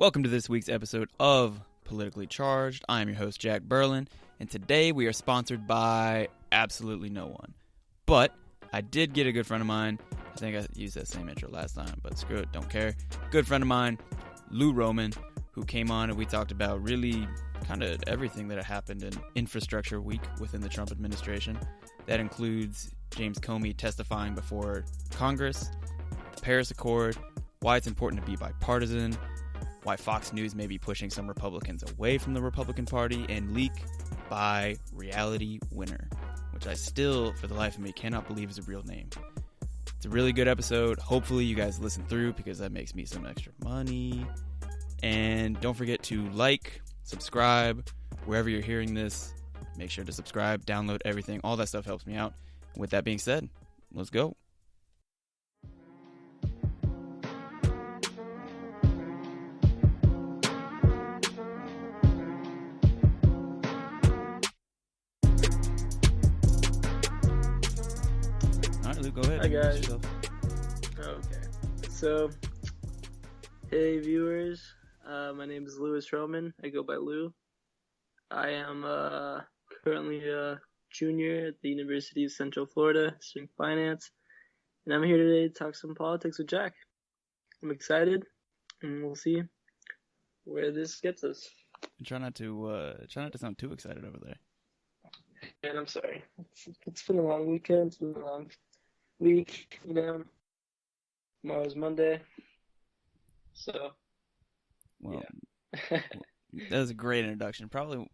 Welcome to this week's episode of Politically Charged. I am your host, Jack Berlin, and today we are sponsored by absolutely no one. But I did get a good friend of mine. I think I used that same intro last time, but screw it, don't care. Good friend of mine, Lou Roman, who came on and we talked about really kind of everything that had happened in Infrastructure Week within the Trump administration. That includes James Comey testifying before Congress, the Paris Accord, why it's important to be bipartisan, why Fox News may be pushing some Republicans away from the Republican Party, and leak by reality winner, which I still, for the life of me, cannot believe is a real name. It's a really good episode. Hopefully you guys listen through because that makes me some extra money. And don't forget to like, subscribe, wherever you're hearing this. Make sure to subscribe, download everything. All that stuff helps me out. With that being said, let's go. Go ahead. Hi guys. Okay. So, hey viewers. My name is Louis Roman. I go by Lou. I am currently a junior at the University of Central Florida, studying finance, and I'm here today to talk some politics with Jack. I'm excited, and we'll see where this gets us. Try not to sound too excited over there. And I'm sorry. It's been a long weekend. It's been a long week, you know. Tomorrow's Monday. So, well, yeah. That was a great introduction. Probably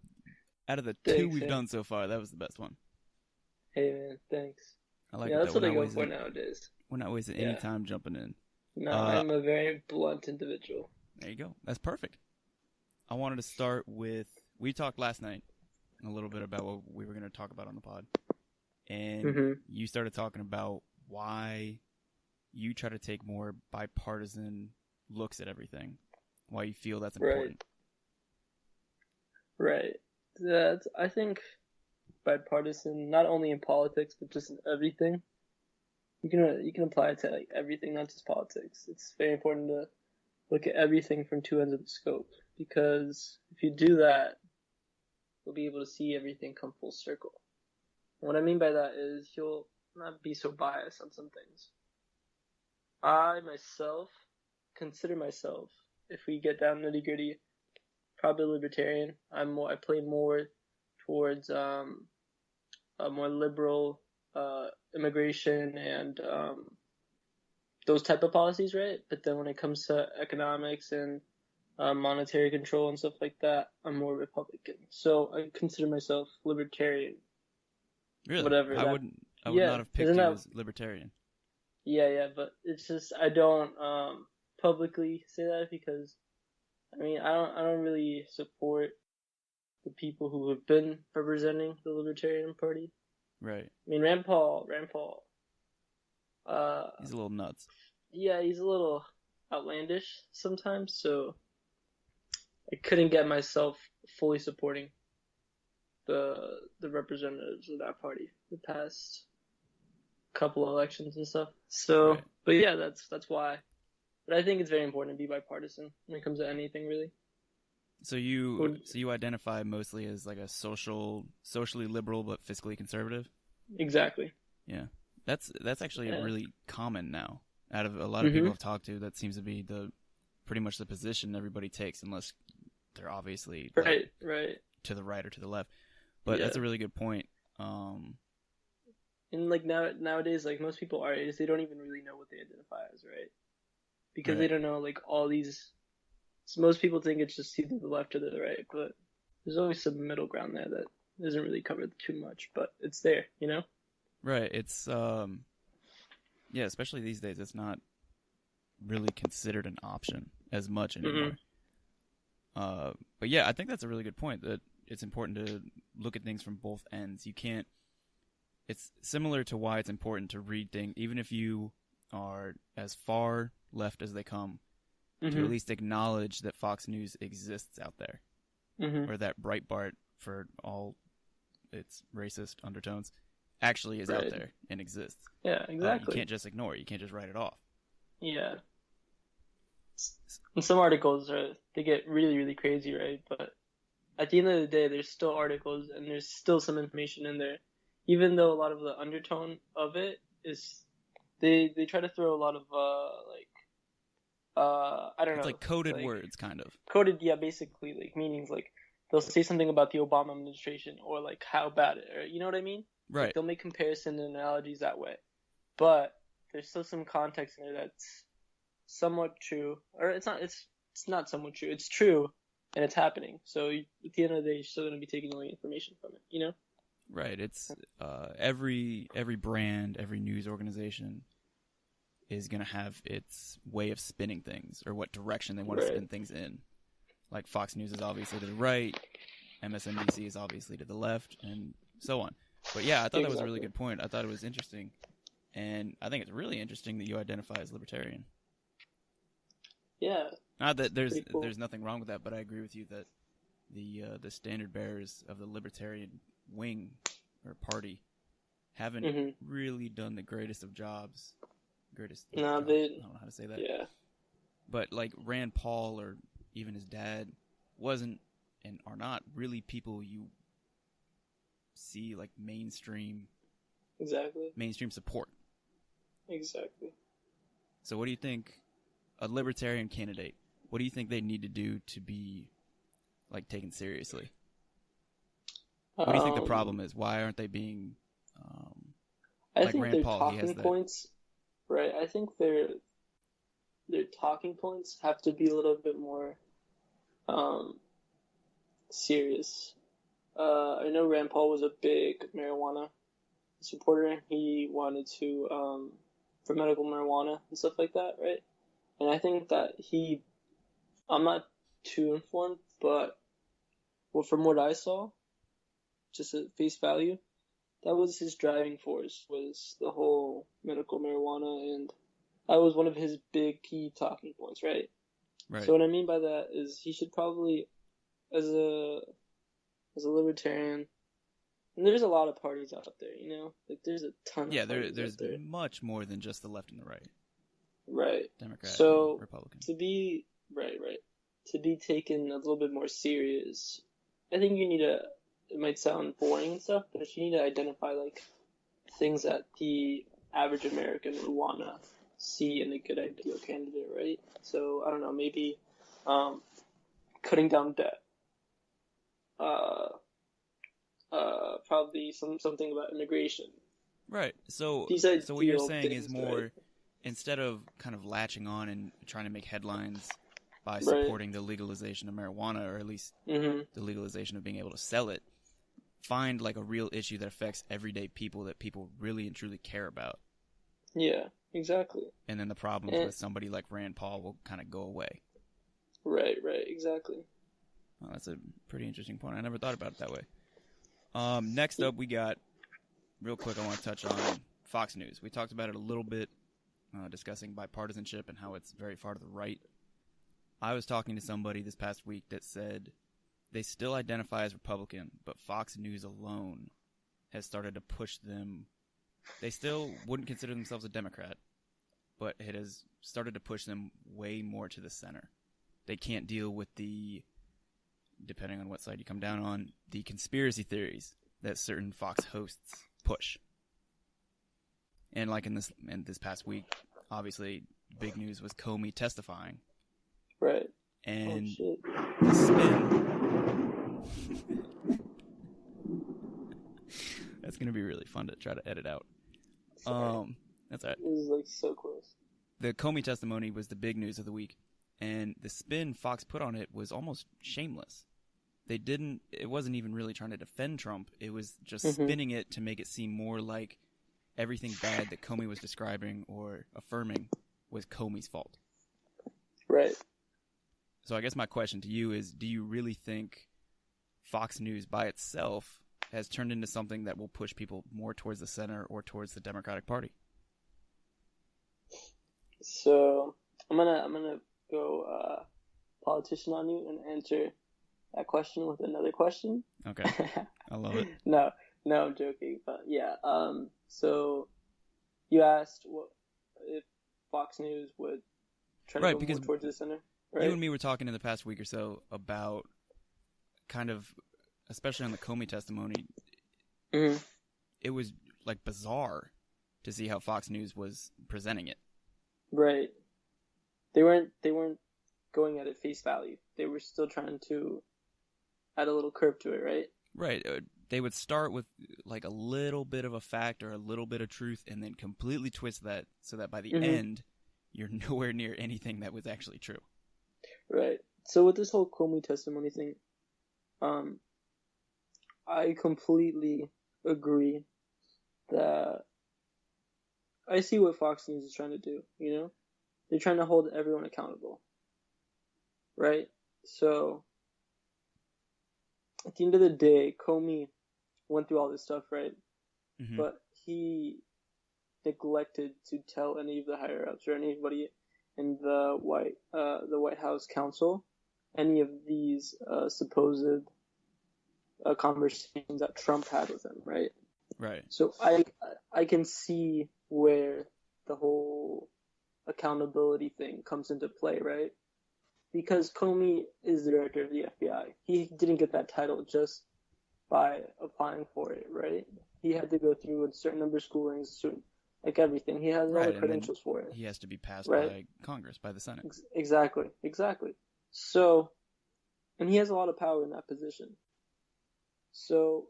out of the two we've done so far, that was the best one. Hey, man, thanks. I like yeah, it. That's what I go for nowadays. We're not wasting any time jumping in. No, I'm a very blunt individual. There you go. That's perfect. I wanted to start with, we talked last night a little bit about what we were going to talk about on the pod. And you started talking about why you try to take more bipartisan looks at everything. Why you feel that's important. Right. I think bipartisan, not only in politics, but just in everything. You can apply it to like everything, not just politics. It's very important to look at everything from two ends of the scope, because if you do that, you'll be able to see everything come full circle. And what I mean by that is you'll not be so biased on some things. I myself consider myself, if we get down nitty gritty, probably libertarian. I play more towards a more liberal immigration and those type of policies, right? But then when it comes to economics and monetary control and stuff like that, I'm more Republican. So I consider myself libertarian. Really? Whatever. I would not have picked you as libertarian. Yeah, but it's just I don't publicly say that because I don't really support the people who have been representing the Libertarian Party. Right. I mean Rand Paul he's a little nuts. Yeah, he's a little outlandish sometimes, so I couldn't get myself fully supporting the representatives of that party the past couple of elections and stuff. So, right. But yeah, that's why. But I think it's very important to be bipartisan when it comes to anything, really. So you identify mostly as like a socially liberal but fiscally conservative? Exactly. Yeah. That's actually really common now. Out of a lot of people I've talked to, that seems to be pretty much the position everybody takes, unless they're obviously right to the right or to the left. But that's a really good point. And like nowadays, like most people our age, they don't even really know what they identify as, right? Because they don't know like all these. So most people think it's just either the left or the right, but there's always some middle ground there that isn't really covered too much, but it's there, you know? Right. It's especially these days, it's not really considered an option as much anymore. But yeah, I think that's a really good point, that it's important to look at things from both ends. It's similar to why it's important to read things, even if you are as far left as they come, to at least acknowledge that Fox News exists out there, or that Breitbart, for all its racist undertones, actually is out there and exists. Yeah, exactly. You can't just ignore it. You can't just write it off. Yeah. And some articles they get really, really crazy, right? But at the end of the day, there's still articles and there's still some information in there, even though a lot of the undertone of it is they try to throw a lot of I don't know. It's like coded like, words, kind of. Coded, yeah, basically like meanings. Like they'll say something about the Obama administration or like how bad it, or you know what I mean? Right. Like, they'll make comparison and analogies that way, but there's still some context in there that's somewhat true, or it's not. It's not somewhat true. It's true, and it's happening. So at the end of the day, you're still going to be taking away information from it. You know? Right. It's every brand, every news organization is going to have its way of spinning things or what direction they want to spin things in. Like Fox News is obviously to the right, MSNBC is obviously to the left, and so on. But yeah, I thought that was a really good point. I thought it was interesting, and I think it's really interesting that you identify as libertarian. Yeah. Not that there's cool. There's nothing wrong with that, but I agree with you that the standard bearers of the libertarian wing or party haven't really done the greatest of jobs. I don't know how to say that. Yeah. But like Rand Paul or even his dad wasn't and are not really people you see like mainstream support. Exactly. So what do you think, a libertarian candidate, what do you think they need to do to be like taken seriously? What do you think the problem is? Why aren't they being I like think Rand their Paul? talking points, right? I think their talking points have to be a little bit more serious. I know Rand Paul was a big marijuana supporter, and he wanted to for medical marijuana and stuff like that, right? And I think that I'm not too informed, but from what I saw, just at face value, that was his driving force, was the whole medical marijuana, and that was one of his big key talking points, right? Right. So what I mean by that is he should probably, as a libertarian, and there's a lot of parties out there, you know? Like, there's a ton of parties there's out there. much more than just the left and the right. Right. Democrat and Republican. To be taken a little bit more serious, I think you need to, it might sound boring and stuff, but you need to identify like things that the average American would want to see in a good ideal candidate, right? So I don't know, maybe cutting down debt, probably something about immigration. Right. So These what you're saying is more, right? Instead of kind of latching on and trying to make headlines by supporting the legalization of marijuana, or at least the legalization of being able to sell it, find like a real issue that affects everyday people that people really and truly care about. Yeah, exactly. And then the problems with somebody like Rand Paul will kind of go away. Right, exactly. Well, that's a pretty interesting point. I never thought about it that way. Next up, we got, real quick, I want to touch on Fox News. We talked about it a little bit, discussing bipartisanship and how it's very far to the right. I was talking to somebody this past week that said they still identify as Republican, but Fox News alone has started to push them. They still wouldn't consider themselves a Democrat, but it has started to push them way more to the center. They can't deal with the, depending on what side you come down on, the conspiracy theories that certain Fox hosts push. And like in this past week, obviously, big news was Comey testifying. Right. And the spin. That's going to be really fun to try to edit out. That's all right. It was like so close. The Comey testimony was the big news of the week, and the spin Fox put on it was almost shameless. It wasn't even really trying to defend Trump. It was just spinning it to make it seem more like everything bad that Comey was describing or affirming was Comey's fault. Right. So I guess my question to you is, do you really think Fox News by itself has turned into something that will push people more towards the center or towards the Democratic Party? So I'm gonna go politician on you and answer that question with another question. Okay. I love it. No, I'm joking. But yeah. So you asked what if Fox News would try to Right, go because more towards the center. Right? you and me were talking in the past week or so about kind of, especially on the Comey testimony, Mm-hmm. it was like bizarre to see how Fox News was presenting it. Right. They weren't going at it face value. They were still trying to add a little curve to it, right? Right. They would start with like a little bit of a fact or a little bit of truth and then completely twist that so that by the end, you're nowhere near anything that was actually true. Right. So with this whole Comey testimony thing, I completely agree that I see what Fox News is trying to do, you know? They're trying to hold everyone accountable. Right? So, at the end of the day, Comey went through all this stuff, right? Mm-hmm. But he neglected to tell any of the higher-ups or anybody in the White House counsel any of these supposed conversations that Trump had with him, right? Right. So I can see where the whole accountability thing comes into play, right? Because Comey is the director of the FBI. He didn't get that title just by applying for it, right? He had to go through a certain number of schoolings, like everything. He has all the credentials for it. He has to be passed by Congress, by the Senate. Exactly. So, and he has a lot of power in that position. So,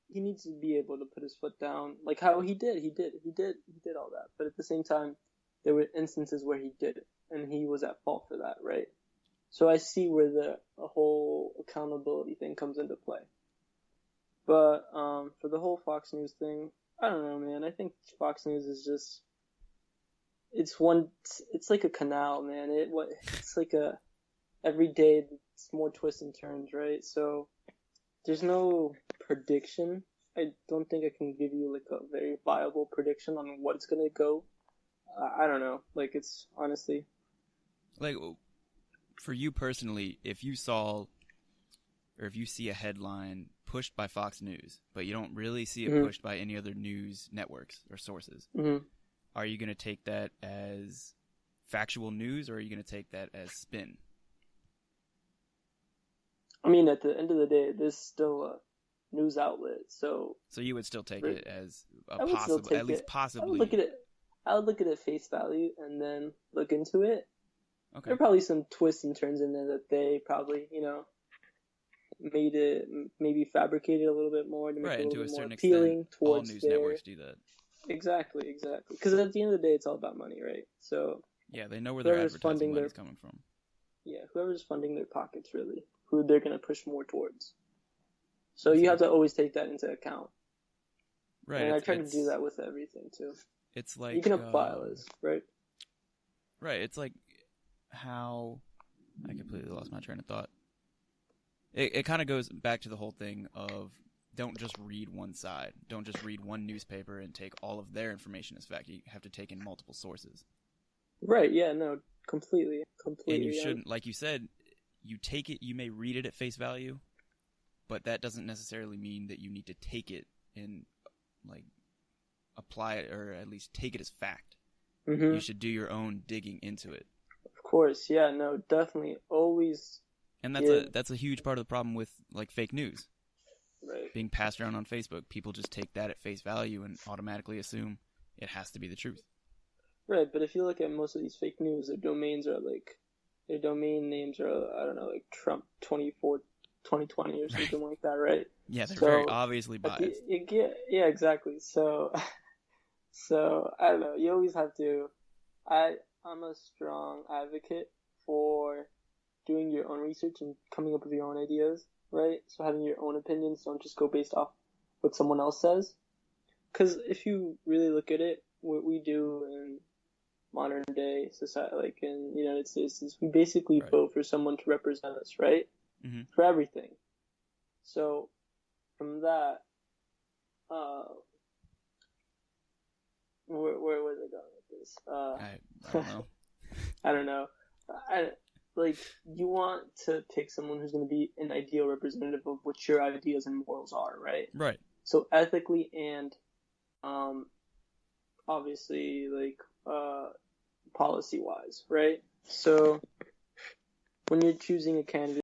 he needs to be able to put his foot down, like how he did all that. But at the same time, there were instances where he did it, and he was at fault for that, right? So I see where the whole accountability thing comes into play. But for the whole Fox News thing, I don't know, man. I think Fox News is just it's like a canal, man. It's like every day it's more twists and turns, right? So there's no prediction. I don't think I can give you like a very viable prediction on what it's gonna go. I don't know. Like, it's honestly like, for you personally, if you saw or if you see a headline pushed by Fox News, but you don't really see it pushed by any other news networks or sources, are you going to take that as factual news or are you going to take that as spin? I mean, at the end of the day, this is still a news outlet, so you would still take it as a possible, at least possibly. I would look at it face value and then look into it. Okay. There are probably some twists and turns in there that they probably, made it, maybe fabricated a little bit more to make it a little bit more appealing towards all news networks do that. Exactly. Because at the end of the day, it's all about money, right? So yeah, they know where their advertising money is coming from. Yeah, whoever's funding their pockets, really, who they're going to push more towards. So you have to always take that into account. Right. And I try to do that with everything, too. It's like... You can apply this, right? Right, it's like how... I completely lost my train of thought. It kind of goes back to the whole thing of don't just read one side. Don't just read one newspaper and take all of their information as fact. You have to take in multiple sources. Right, yeah, no, completely. And you shouldn't, like you said, you take it, you may read it at face value, but that doesn't necessarily mean that you need to take it and, like, apply it or at least take it as fact. Mm-hmm. You should do your own digging into it. Of course, yeah, no, definitely, always. And that's a huge part of the problem with, like, fake news. Right. Being passed around on Facebook. People just take that at face value and automatically assume it has to be the truth. Right, but if you look at most of these fake news, their domain names are, I don't know, like Trump 2020 or something like that, right? Yeah, they're very obviously biased. Yeah, exactly. So I don't know. You always have to. I'm a strong advocate for doing your own research and coming up with your own ideas, right? So having your own opinions, don't just go based off what someone else says. Because if you really look at it, what we do in modern day society, like in the United States, is we basically vote for someone to represent us, right? Mm-hmm. For everything. So from that, where was I going with this? I don't know. I don't know. You want to pick someone who's going to be an ideal representative of what your ideas and morals are, right? Right. So ethically and, obviously, policy-wise, right? So, when you're choosing a candidate,